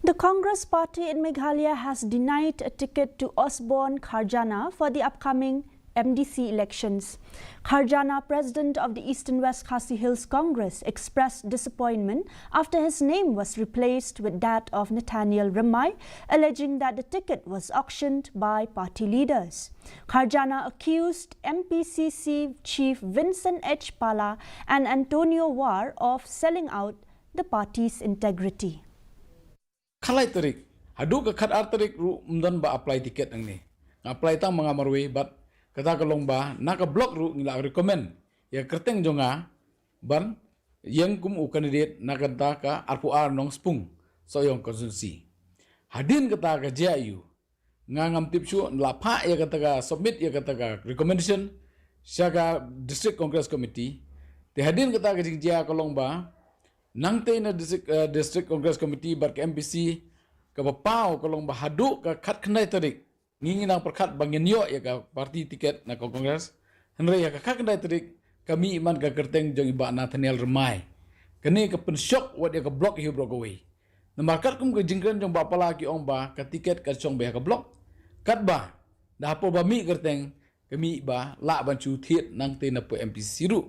The Congress Party in Meghalaya has denied a ticket to Osborne Kharjana for the upcoming MDC elections. Kharjana, president of the Eastern West Khasi Hills Congress, expressed disappointment after his name was replaced with that of Nathaniel Ramai, alleging that the ticket was auctioned by party leaders. Kharjana accused MPCC chief Vincent H. Pala and Antonio War of selling out the party's integrity. Kalai tarik, hadu ke kad tarik ru mdan ba apply tiket ang ni. Apply ta mga marwe but kata kalong ba naka block ru ngila recommend ya kerteng jonga ban yang kum u candidate nakata ka RPR nong spung so yung konstitusi. Hadin kata ka JIU ngangam tipsu nlapa ya kata ka submit ya kata ka recommendation siaga district congress committee te hadin kata ka jia kalong ba nangte na district congress committee bar ke MPC ke bapau kalong bahadu ke kat kendai tarik ngingi nang perkat bangin yo ya ka parti tiket na kongres henry ya ka kat kendai tarik kami iman ka kerteng jong iba Nathaniel Ramai kene ke pensyok wat ya ka blok hiu blok away na markat kum ke jingkran jong ba pala ki ong ba ka tiket ka chong ba ka blok kat ba da po ba mi kerteng kami ba la ban chu thiet nang te na po MPC ru